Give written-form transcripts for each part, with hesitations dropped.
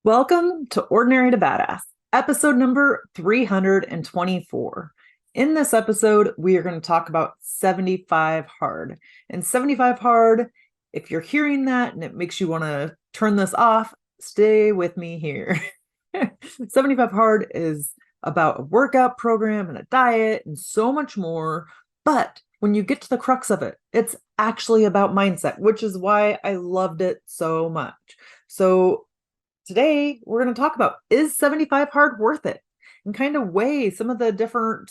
Welcome to Ordinary to Badass, episode number 324. In this episode, we are going to talk about 75 hard. And 75 hard, if you're hearing that and it makes you want to turn this off, stay with me here. 75 hard is about a workout program and a diet and so much more. But when you get to the crux of it, it's actually about mindset, which is why I loved it so much. So today, we're going to talk about, is 75 hard worth it? And kind of weigh some of the different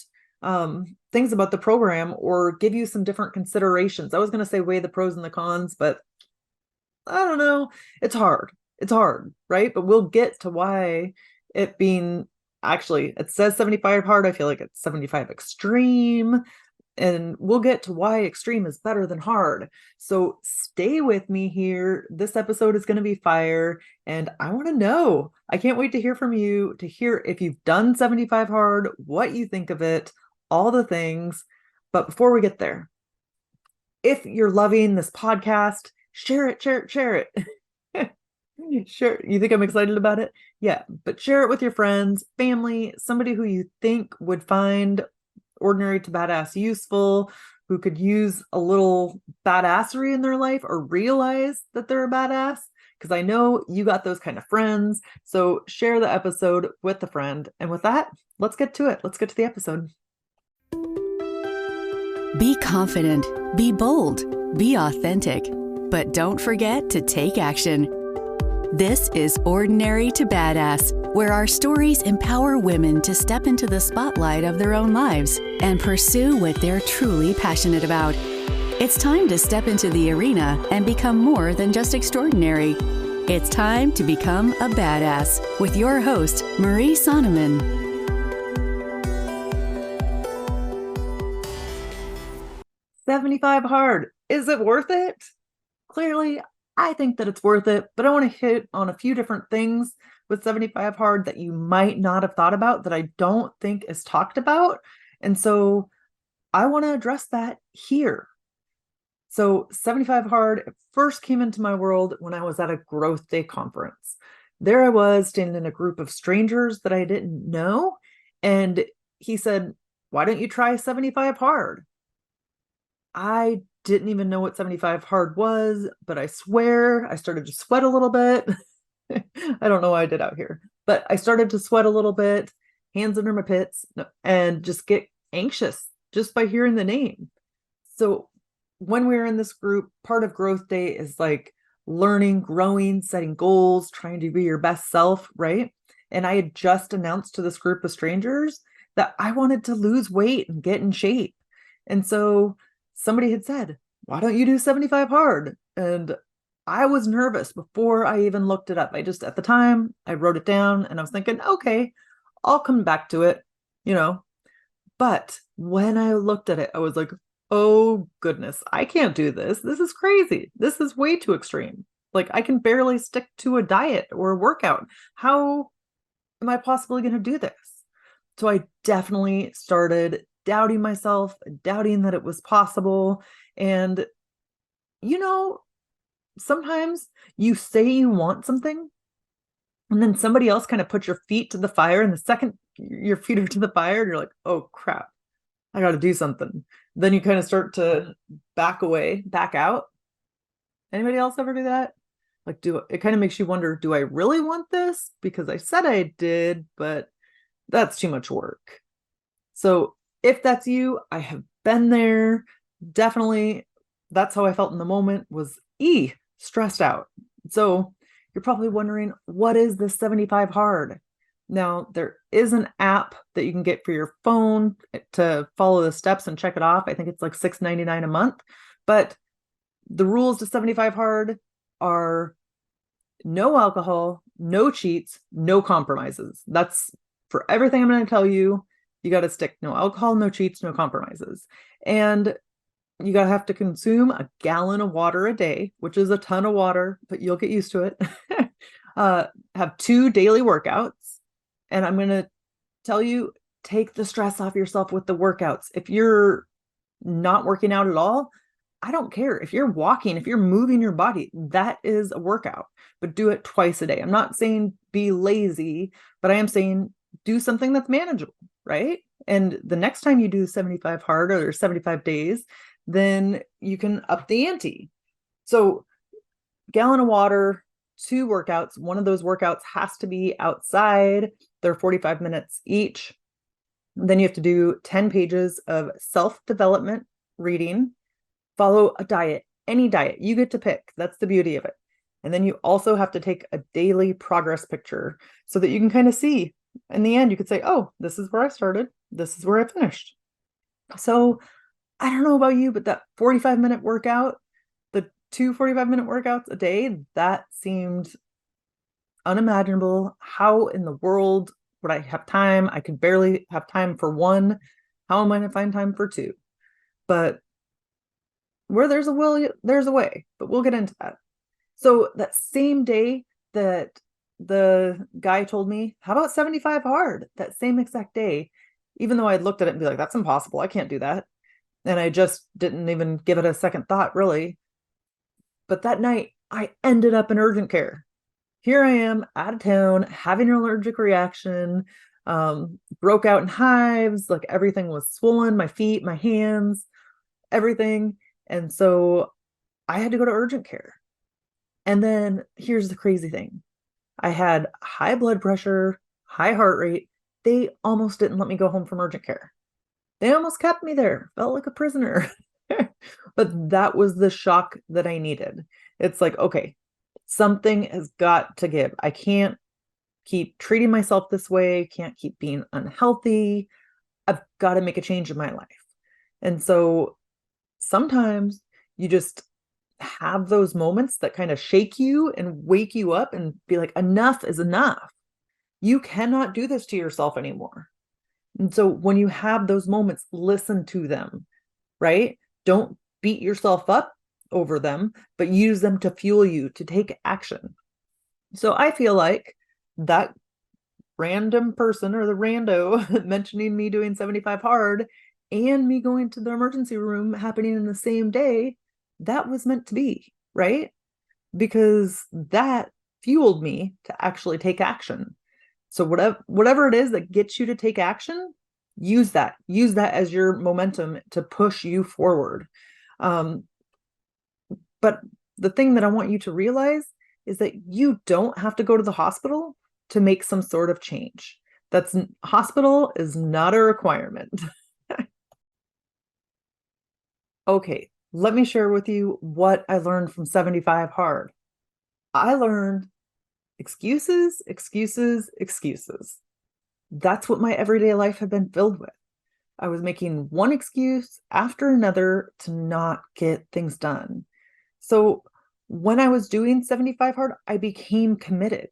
things about the program or give you some different considerations. I was going to say weigh the pros and the cons, but I don't know. It's hard. It's hard, right? But we'll get to why it being actually, it says 75 hard. I feel like it's 75 extreme. And we'll get to why extreme is better than hard. So stay with me here. This episode is going to be fire. And I want to know. I can't wait to hear from you, to hear if you've done 75 hard, what you think of it, all the things. But before we get there, if you're loving this podcast, share it, share it, share it. Sure. You think I'm excited about it? Yeah. But share it with your friends, family, somebody who you think would find Ordinary to Badass useful, who could use a little badassery in their life or realize that they're a badass. Because I know you got those kind of friends. So share the episode with a friend. And with that, let's get to it. Let's get to the episode. Be confident, be bold, be authentic, but don't forget to take action. This is Ordinary to Badass, where our stories empower women to step into the spotlight of their own lives and pursue what they're truly passionate about. It's time to step into the arena and become more than just extraordinary. It's time to become a badass with your host, Marie Sonneman. 75 hard. Is it worth it? Clearly, I think that it's worth it, but I want to hit on a few different things with 75 hard that you might not have thought about that I don't think is talked about. And so I want to address that here. So 75 hard it first came into my world when I was at a growth day conference. There I was standing in a group of strangers that I didn't know. And he said, "Why don't you try 75 hard?" I didn't even know what 75 hard was, but I swear I started to sweat a little bit. I don't know what I did out here, but I started to sweat a little bit, hands under my pits, and just get anxious just by hearing the name. So when we were in this group, part of growth day is like learning, growing, setting goals, trying to be your best self, right? And I had just announced to this group of strangers that I wanted to lose weight and get in shape. And so somebody had said, "Why don't you do 75 hard?" And I was nervous before I even looked it up. At the time, I wrote it down and I was thinking, okay, I'll come back to it, you know. But when I looked at it, I was like, oh goodness, I can't do this. This is crazy. This is way too extreme. Like I can barely stick to a diet or a workout. How am I possibly going to do this? So I definitely started doubting myself, doubting that it was possible. And, sometimes you say you want something and then somebody else kind of puts your feet to the fire. And the second your feet are to the fire, you're like, oh crap, I got to do something. Then you kind of start to back away, back out. Anybody else ever do that? Like, it kind of makes you wonder, do I really want this? Because I said I did, but that's too much work. So if that's you, I have been there. Definitely, that's how I felt in the moment, was stressed out. So you're probably wondering, what is this 75 hard? Now, there is an app that you can get for your phone to follow the steps and check it off. I think it's like $6.99 a month. But the rules to 75 hard are no alcohol, no cheats, no compromises. That's for everything I'm going to tell you. You got to stick no alcohol, no cheats, no compromises. And you got to have to consume a gallon of water a day, which is a ton of water, but you'll get used to it. Have 2 daily workouts. And I'm going to tell you, take the stress off yourself with the workouts. If you're not working out at all, I don't care if you're walking, if you're moving your body, that is a workout, but do it twice a day. I'm not saying be lazy, but I am saying do something that's manageable, right? And the next time you do 75 hard or 75 days, then you can up the ante. So, gallon of water, 2 workouts. One of those workouts has to be outside. They're 45 minutes each. Then you have to do 10 pages of self-development reading. Follow a diet, any diet. You get to pick. That's the beauty of it. And then you also have to take a daily progress picture so that you can kind of see in the end, you could say, oh, this is where I started. This is where I finished. So I don't know about you, but that 45-minute workout, the 2 45-minute workouts a day, that seemed unimaginable. How in the world would I have time? I could barely have time for one. How am I going to find time for two? But where there's a will, there's a way, but we'll get into that. So that same day that the guy told me, how about 75 hard? That same exact day, even though I'd looked at it and be like, that's impossible. I can't do that. And I just didn't even give it a second thought, really. But that night, I ended up in urgent care. Here I am out of town, having an allergic reaction, broke out in hives, like everything was swollen, my feet, my hands, everything. And so I had to go to urgent care. And then here's the crazy thing. I had high blood pressure, high heart rate. They almost didn't let me go home from urgent care. They almost kept me there, felt like a prisoner. But that was the shock that I needed. It's like, okay, something has got to give. I can't keep treating myself this way, can't keep being unhealthy. I've got to make a change in my life. And so sometimes you just have those moments that kind of shake you and wake you up and be like, enough is enough. You cannot do this to yourself anymore. And so when you have those moments, listen to them, right? Don't beat yourself up over them, but use them to fuel you to take action. So I feel like that random person or the rando mentioning me doing 75 hard and me going to the emergency room happening in the same day, that was meant to be, right? Because that fueled me to actually take action. So whatever it is that gets you to take action, use that as your momentum to push you forward. But the thing that I want you to realize is that you don't have to go to the hospital to make some sort of change. Hospital is not a requirement. Okay, let me share with you what I learned from 75 hard. I learned excuses, excuses, excuses. That's what my everyday life had been filled with. I was making one excuse after another to not get things done. So when I was doing 75 hard, I became committed.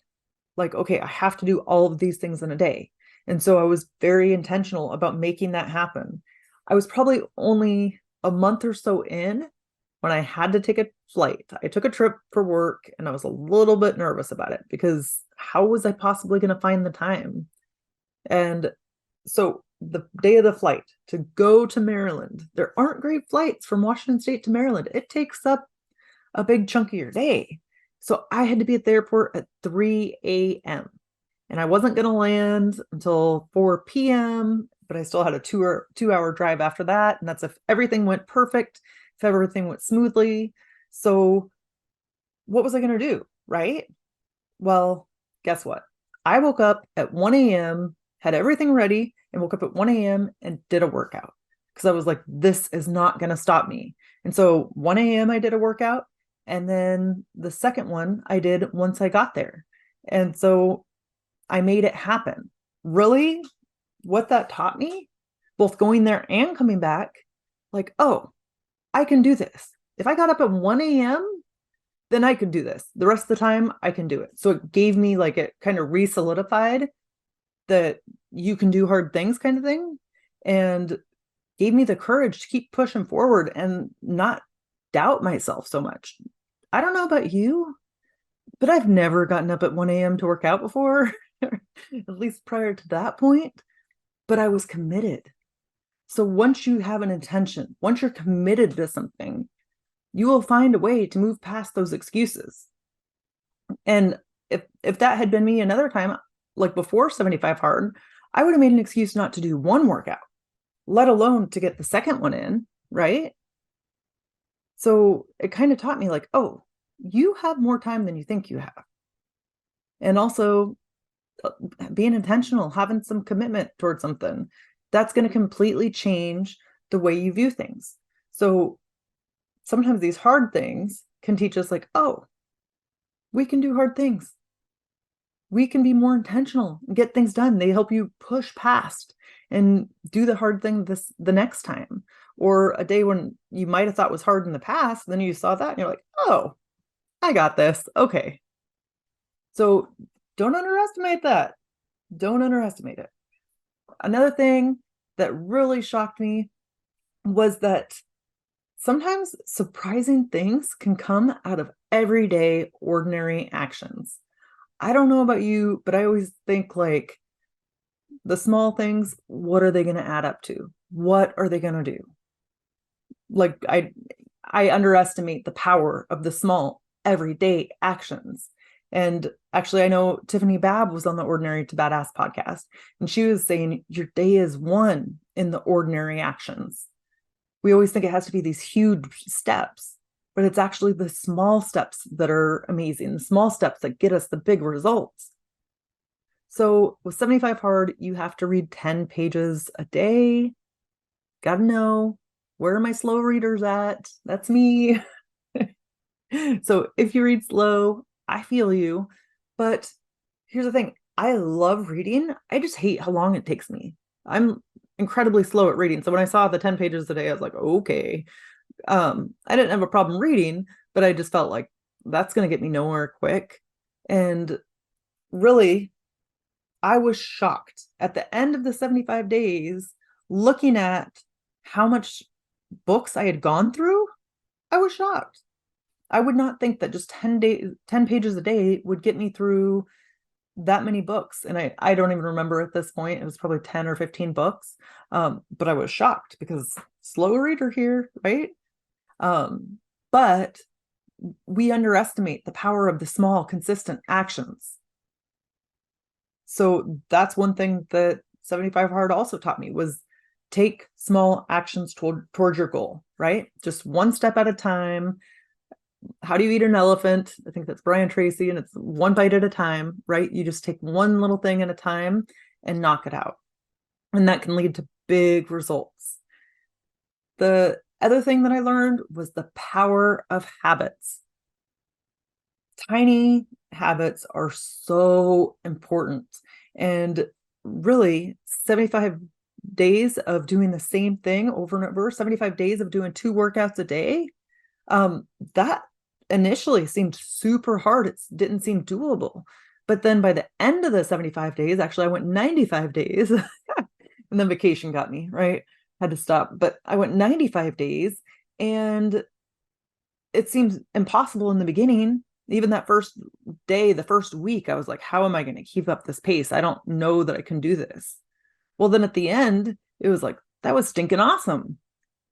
Like, okay, I have to do all of these things in a day. And so I was very intentional about making that happen. I was probably only a month or so in when I had to take a flight. I took a trip for work and I was a little bit nervous about it because how was I possibly going to find the time? And so the day of the flight to go to Maryland, there aren't great flights from Washington State to Maryland. It takes up a big chunk of your day. So I had to be at the airport at 3 a.m. and I wasn't going to land until 4 p.m., but I still had a 2-hour drive after that. And that's if everything went perfect, if everything went smoothly. So what was I going to do? Right? Well, guess what? I woke up at 1 a.m., had everything ready, and woke up at 1 a.m. and did a workout because I was like, this is not going to stop me. And so 1 a.m. I did a workout. And then the second one I did once I got there. And so I made it happen. Really, what that taught me, both going there and coming back, like, oh, I can do this. If I got up at 1 a.m., then I could do this. The rest of the time, I can do it. So it gave me like, it kind of re-solidified that you can do hard things kind of thing, and gave me the courage to keep pushing forward and not doubt myself so much. I don't know about you, but I've never gotten up at 1 a.m. to work out before, at least prior to that point, but I was committed. So once you have an intention, once you're committed to something, you will find a way to move past those excuses. And if that had been me another time, like before 75 hard, I would have made an excuse not to do one workout, let alone to get the second one in, right? So it kind of taught me like, oh, you have more time than you think you have. And also being intentional, having some commitment towards something, that's going to completely change the way you view things. So sometimes these hard things can teach us like, oh, we can do hard things. We can be more intentional and get things done. They help you push past and do the hard thing the next time. Or a day when you might have thought was hard in the past, then you saw that and you're like, oh, I got this. Okay. So don't underestimate that. Don't underestimate it. Another thing that really shocked me was that sometimes surprising things can come out of everyday, ordinary actions. I don't know about you, but I always think like the small things, what are they going to add up to? What are they going to do? Like I underestimate the power of the small everyday actions. And actually, I know Tiffany Babb was on the Ordinary to Badass podcast, and she was saying your day is won in the ordinary actions. We always think it has to be these huge steps, but it's actually the small steps that are amazing, the small steps that get us the big results. So with 75 hard, you have to read 10 pages a day. Gotta know, where are my slow readers at? That's me. So if you read slow, I feel you. But here's the thing. I love reading. I just hate how long it takes me. I'm incredibly slow at reading. So when I saw the 10 pages a day, I was like, okay. I didn't have a problem reading, but I just felt like that's going to get me nowhere quick. And really, I was shocked at the end of the 75 days, looking at how much books I had gone through. I was shocked. I would not think that just 10 pages a day would get me through that many books. And I don't even remember at this point. It was probably 10 or 15 books. But I was shocked because slow reader here, right? But we underestimate the power of the small, consistent actions. So that's one thing that 75 hard also taught me was take small actions towards your goal, right? Just one step at a time. How do you eat an elephant? I think that's Brian Tracy, and it's one bite at a time, right? You just take one little thing at a time and knock it out. And that can lead to big results. The other thing that I learned was the power of habits. Tiny habits are so important. And really, 75 days of doing the same thing over and over, 75 days of doing 2 workouts a day, that initially seemed super hard. It didn't seem doable. But then by the end of the 75 days, actually, I went 95 days and then vacation got me, right? Had to stop. But I went 95 days and it seems impossible in the beginning. Even that first day, the first week, I was like, how am I going to keep up this pace? I don't know that I can do this. Well, then at the end, it was like, that was stinking awesome.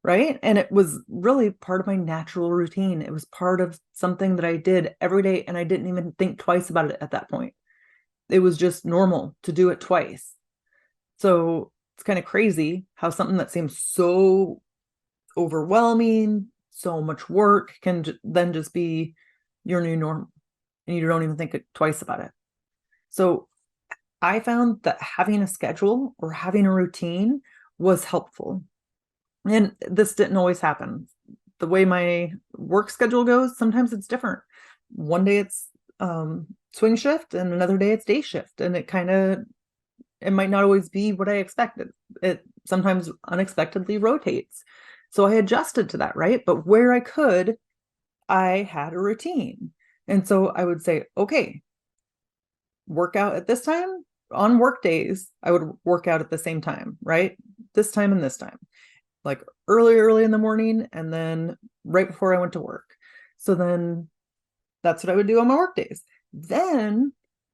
Right. And it was really part of my natural routine. It was part of something that I did every day. And I didn't even think twice about it at that point. It was just normal to do it twice. So it's kind of crazy how something that seems so overwhelming, so much work can then just be your new normal. And you don't even think twice about it. So I found that having a schedule or having a routine was helpful. And this didn't always happen. The way my work schedule goes, sometimes it's different. One day it's swing shift and another day it's day shift. And it might not always be what I expected. It sometimes unexpectedly rotates. So I adjusted to that, right? But where I could, I had a routine. And so I would say, okay, workout at this time. On work days, I would work out at the same time, right? This time and this time. Like early in the morning and then right before I went to work. So then that's what I would do on my work days. Then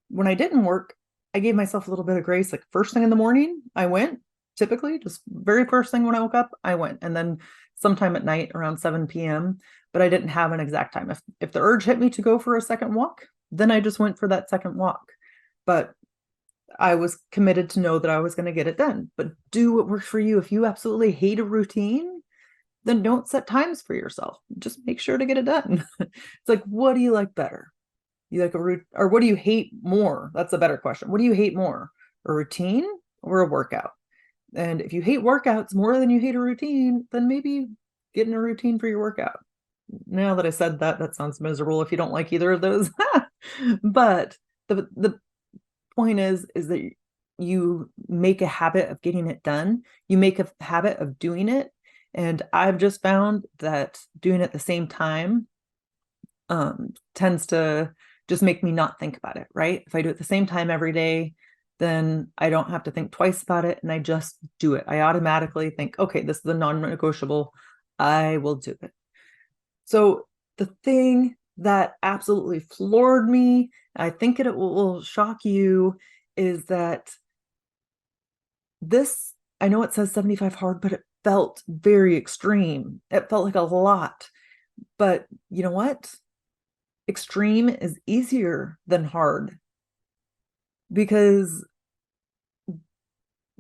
when I didn't work, I gave myself a little bit of grace. Like first thing in the morning, I went, typically just very first thing when I woke up, I went. And then sometime at night around 7 p.m., but I didn't have an exact time. If the urge hit me to go for a second walk, then I just went for that second walk. But I was committed to know that I was going to get it done. But do what works for you. If you absolutely hate a routine, then don't set times for yourself. Just make sure to get it done. It's like, what do you like better? You like a routine, or what do you hate more? That's a better question. What do you hate more? A routine or a workout? And if you hate workouts more than you hate a routine, then maybe get in a routine for your workout. Now that I said that, that sounds miserable if you don't like either of those. But the point is that you make a habit of getting it done. You make a habit of doing it. And I've just found that doing it at the same time tends to just make me not think about it, right? If I do it at the same time every day, then I don't have to think twice about it, and I just do it. I automatically think, okay, this is a non-negotiable. I will do it. So the thing that absolutely floored me, I think it will shock you, is that this, I know it says 75 hard, but it felt very extreme. It felt like a lot. But you know what? Extreme is easier than hard, because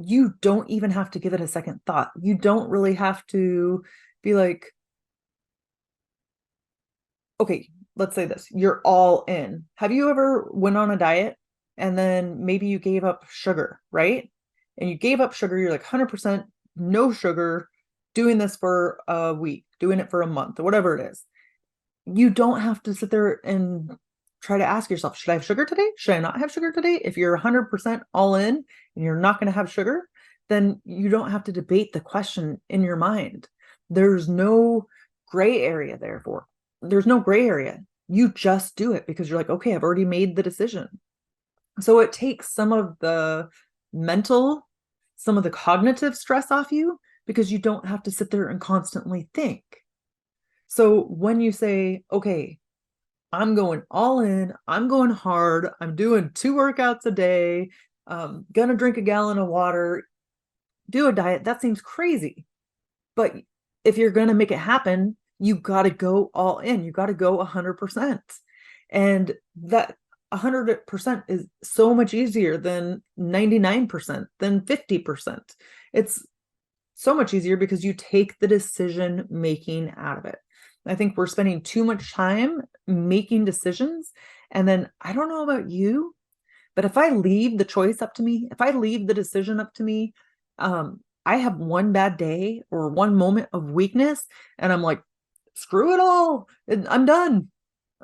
you don't even have to give it a second thought. You don't really have to be like, okay, let's say this, you're all in. Have you ever went on a diet and then maybe you gave up sugar, right? And you gave up sugar, you're like 100% no sugar, doing this for a week, doing it for a month, or whatever it is. You don't have to sit there and try to ask yourself, should I have sugar today? Should I not have sugar today? If you're 100% all in and you're not going to have sugar, then you don't have to debate the question in your mind. There's no gray area therefore. There's no gray area. You just do it because you're like, okay, I've already made the decision. So it takes some of the mental, some of the cognitive stress off you, because you don't have to sit there and constantly think. So when you say, okay, I'm going all in, I'm going hard, I'm doing 2 workouts a day, gonna drink a gallon of water, do a diet, that seems crazy. But if you're gonna make it happen, you got to go all in. You got to go 100%. And that 100% is so much easier than 99%, than 50%. It's so much easier because you take the decision making out of it. I think we're spending too much time making decisions. And then I don't know about you, but if I leave the choice up to me, if I leave the decision up to me, I have one bad day or one moment of weakness, and I'm like, screw it all. I'm done.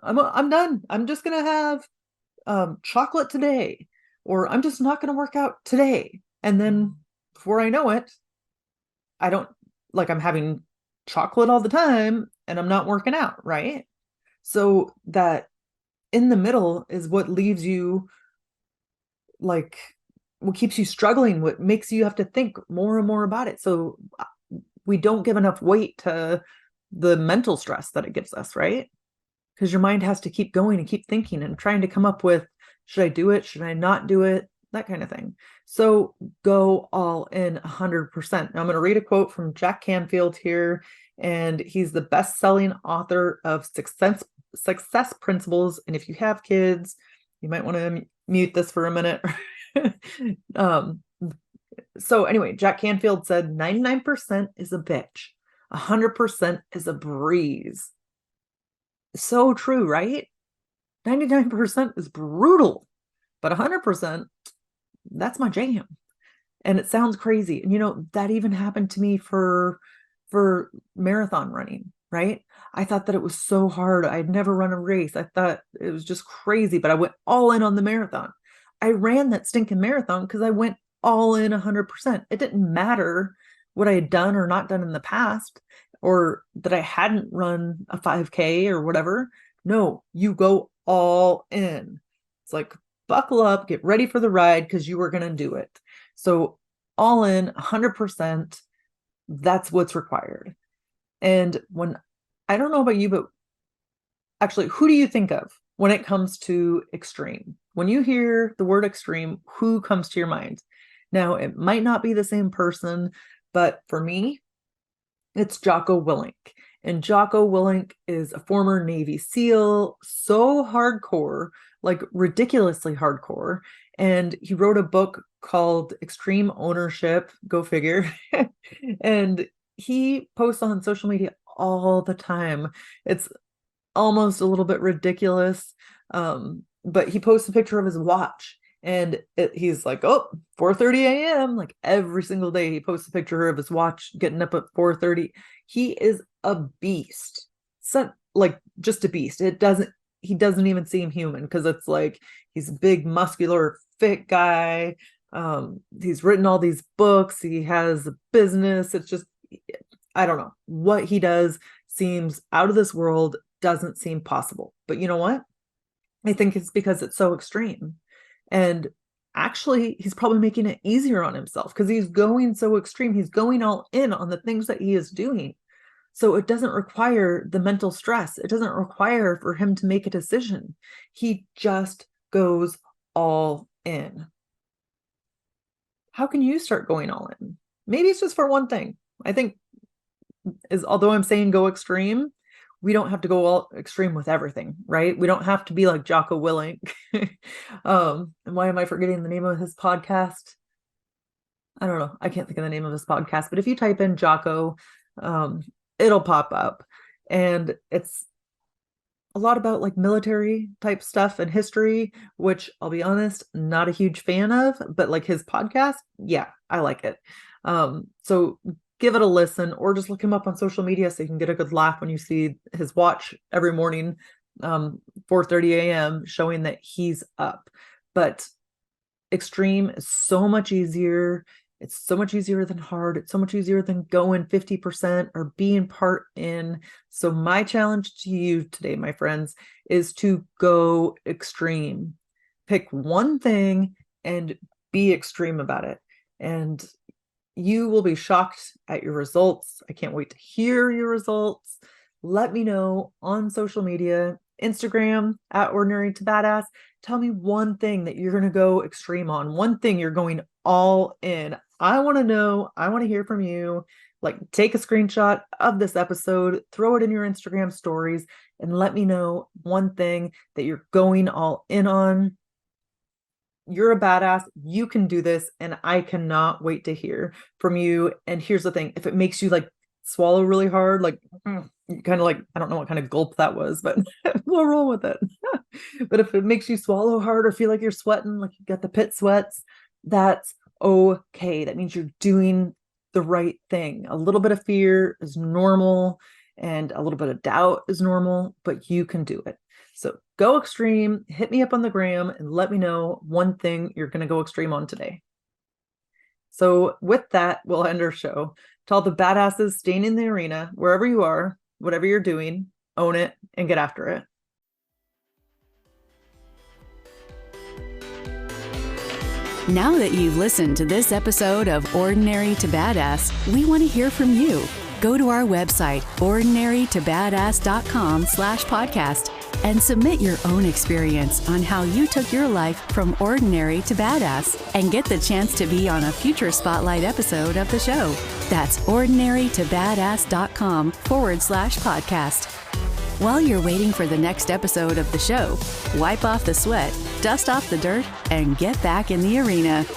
I'm done. I'm just going to have chocolate today, or I'm just not going to work out today. And then before I know it, I don't, like, I'm having chocolate all the time and I'm not working out, right? So that in the middle is what leaves you, like, what keeps you struggling, what makes you have to think more and more about it. So we don't give enough weight to the mental stress that it gives us, right? Because your mind has to keep going and keep thinking and trying to come up with, should I do it? Should I not do it? That kind of thing. So go all in 100%. Now I'm going to read a quote from Jack Canfield here, and he's the best-selling author of Success Principles. And if you have kids, you might want to mute this for a minute. So anyway, Jack Canfield said 99% is a bitch. 100% is a breeze. So true, right? 99% is brutal, but 100%, that's my jam. And it sounds crazy. And you know, that even happened to me for marathon running, right? I thought that it was so hard. I'd never run a race. I thought it was just crazy, but I went all in on the marathon. I ran that stinking marathon because I went all in 100%. It didn't matter what I had done or not done in the past, or that I hadn't run a 5K or whatever. No, you go all in. It's like, buckle up, get ready for the ride, because you were going to do it. So all in 100%, that's what's required. And when, I don't know about you, but actually, who do you think of when it comes to extreme? When you hear the word extreme, who comes to your mind? Now, it might not be the same person, but for me, It's Jocko Willink. And Jocko Willink is a former Navy SEAL, so hardcore, like ridiculously hardcore. And he wrote a book called Extreme Ownership, go figure. And he posts on social media all the time. It's almost a little bit ridiculous. But he posts a picture of his watch, and he's like, oh, 4:30 a.m. Like every single day he posts a picture of his watch getting up at 4:30. He is a beast. So, like, just a beast. He doesn't even seem human, because it's like he's a big, muscular, fit guy. He's written all these books. He has a business. It's just, I don't know. What he does seems out of this world, doesn't seem possible. But you know what? I think it's because it's so extreme. And actually, he's probably making it easier on himself, because he's going so extreme. He's going all in on the things that he is doing. So it doesn't require the mental stress. It doesn't require for him to make a decision. He just goes all in. How can you start going all in? Maybe it's just for one thing. I think, although I'm saying go extreme, we don't have to go all extreme with everything, right? We don't have to be like Jocko Willink. And why am I forgetting the name of his podcast? I don't know. I can't think of the name of his podcast, but if you type in Jocko, it'll pop up. And it's a lot about like military type stuff and history, which I'll be honest, not a huge fan of, but like his podcast, yeah, I like it. So give it a listen, or just look him up on social media so you can get a good laugh when you see his watch every morning, 4:30 a.m., showing that he's up. But extreme is so much easier. It's so much easier than hard. It's so much easier than going 50% or being part in. So my challenge to you today, my friends, is to go extreme. Pick one thing and be extreme about it. And you will be shocked at your results. I can't wait to hear your results. Let me know on social media, Instagram at Ordinary to Badass. Tell me one thing that you're going to go extreme on, one thing you're going all in. I want to know. I want to hear from you. Like, take a screenshot of this episode, throw it in your Instagram stories, and let me know one thing that you're going all in on. You're a badass. You can do this. And I cannot wait to hear from you. And here's the thing. If it makes you like swallow really hard, like kind of like, I don't know what kind of gulp that was, but we'll roll with it. But if it makes you swallow hard or feel like you're sweating, like you got the pit sweats, that's okay. That means you're doing the right thing. A little bit of fear is normal, and a little bit of doubt is normal, but you can do it. So go extreme, hit me up on the gram, and let me know one thing you're going to go extreme on today. So with that, we'll end our show. To all the badasses staying in the arena, wherever you are, whatever you're doing, own it and get after it. Now that you've listened to this episode of Ordinary to Badass, we want to hear from you. Go to our website, ordinarytobadass.com/podcast, and submit your own experience on how you took your life from ordinary to badass, and get the chance to be on a future spotlight episode of the show. That's ordinarytobadass.com/podcast. While you're waiting for the next episode of the show, wipe off the sweat, dust off the dirt, and get back in the arena.